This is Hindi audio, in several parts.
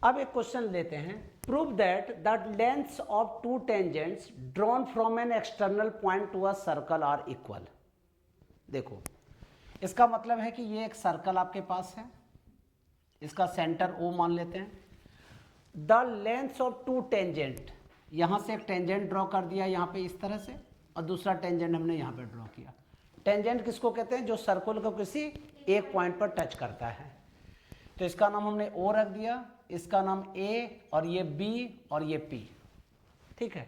अब एक क्वेश्चन लेते हैं, prove that the lengths of two tangents drawn from an external point to a circle are equal. देखो इसका मतलब है कि ये एक सर्कल आपके पास है, इसका सेंटर O मान लेते हैं। The lengths of two tangent, यहां से एक टेंजेंट ड्रॉ कर दिया यहाँ पे इस तरह से, और दूसरा टेंजेंट हमने यहाँ पे ड्रॉ किया। टेंजेंट किसको कहते हैं? जो सर्कल को किसी एक पॉइंट पर टच करता है। तो इसका नाम हमने O रख दिया, इसका नाम A, और ये B और ये P। ठीक है।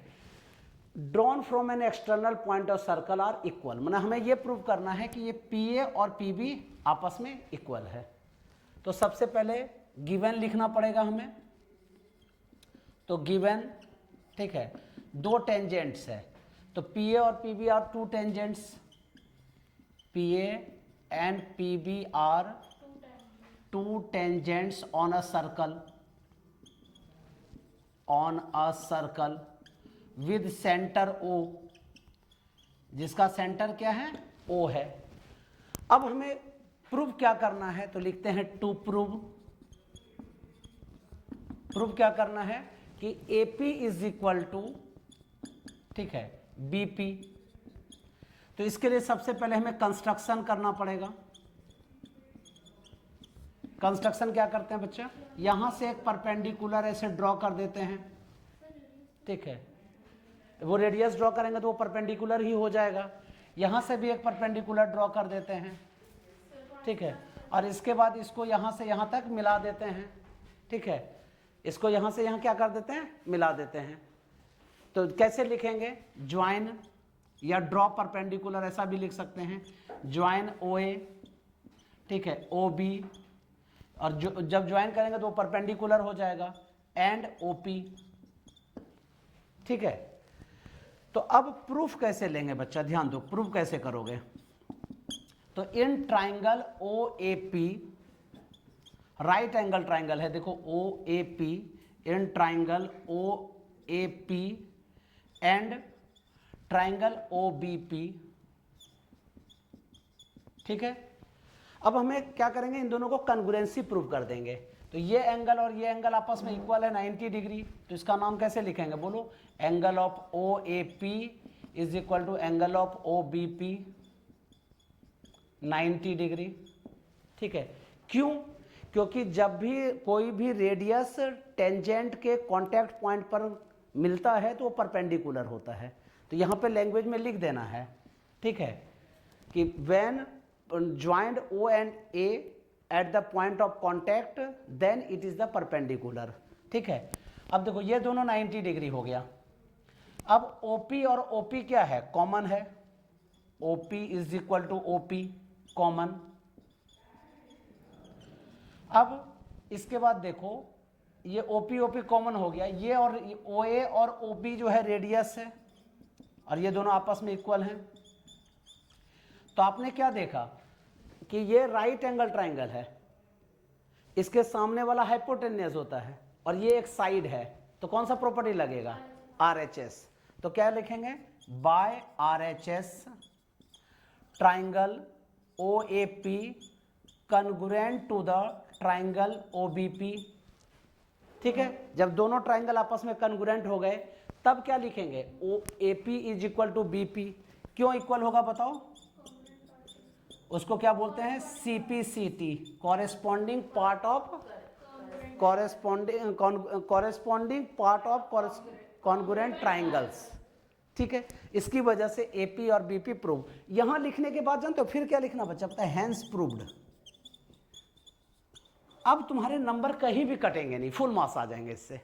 Drawn from an external point of circle are equal, मतलब हमें ये प्रूव करना है कि ये PA और PB आपस में इक्वल है। तो सबसे पहले गिवन लिखना पड़ेगा हमें। तो गिवन, ठीक है, दो टेंजेंट्स है, तो PA और PB are two tangents. PA and PB are two tangents on a circle with center O, जिसका सेंटर क्या है? O है। अब हमें प्रूव क्या करना है? तो लिखते हैं टू प्रूव क्या करना है कि AP इज इक्वल टू, ठीक है, BP। तो इसके लिए सबसे पहले हमें कंस्ट्रक्शन करना पड़ेगा। कंस्ट्रक्शन क्या करते हैं बच्चा? यहां से एक परपेंडिकुलर ऐसे ड्रॉ कर देते हैं, ठीक है, वो रेडियस ड्रॉ करेंगे तो वो परपेंडिकुलर ही हो जाएगा। यहां से भी एक परपेंडिकुलर ड्रॉ कर देते हैं, ठीक है, और इसके बाद इसको यहां से यहां तक मिला देते हैं, ठीक है, इसको यहां से यहां क्या कर देते हैं? मिला देते हैं। तो कैसे लिखेंगे? ज्वाइन या ड्रॉ परपेंडिकुलर, ऐसा भी लिख सकते हैं। ज्वाइन OA, ठीक है, OB, और जब ज्वाइन करेंगे तो वो परपेंडिकुलर हो जाएगा, एंड OP। ठीक है। तो अब प्रूफ कैसे लेंगे बच्चा? ध्यान दो, प्रूफ कैसे करोगे? तो in triangle OAP, right angle triangle है, देखो OAP, in triangle OAP and triangle OBP। ठीक है। अब हमें क्या करेंगे? इन दोनों को कॉन्ग्रुएंसी प्रूव कर देंगे। तो ये एंगल और ये एंगल आपस में इक्वल है 90 डिग्री, तो इसका नाम कैसे लिखेंगे? बोलो, angle of OAP is equal to angle of OBP 90 degree. ठीक है। क्यों? क्योंकि जब भी कोई भी रेडियस टेंजेंट के कांटेक्ट पॉइंट पर मिलता है तो वो परपेंडिकुलर होता है। तो यहाँ पे लैंग्वेज में लिख देना है, ठीक है, कि when joined O and A at the point of contact then it is the perpendicular। ठीक है। अब देखो ये दोनों 90 डिग्री हो गया। अब OP और OP क्या है? कॉमन है। OP is equal to OP common. अब इसके बाद देखो ये OP कॉमन हो गया, ये और OA और OB जो है रेडियस है, और ये दोनों आपस में इक्वल हैं। तो आपने क्या देखा कि ये राइट एंगल ट्राइंगल है, इसके सामने वाला हाइपोटेन्यूज होता है, और ये एक साइड है, तो कौन सा प्रॉपर्टी लगेगा? RHS। तो क्या लिखेंगे? By RHS triangle OAP congruent to the triangle OBP। ठीक है। जब दोनों ट्राइंगल आपस में कॉन्ग्रुएंट हो गए तब क्या लिखेंगे? OAP is equal to BP। क्यों इक्वल होगा बताओ? उसको क्या बोलते हैं? CPCT, corresponding part of congruent triangles. ठीक है। इसकी वजह से AP और BP प्रूव। यहां लिखने के बाद जानते हो फिर क्या लिखना बच्चा? पता है? Hence proved. अब तुम्हारे नंबर कहीं भी कटेंगे नहीं, फुल मार्क्स आ जाएंगे इससे।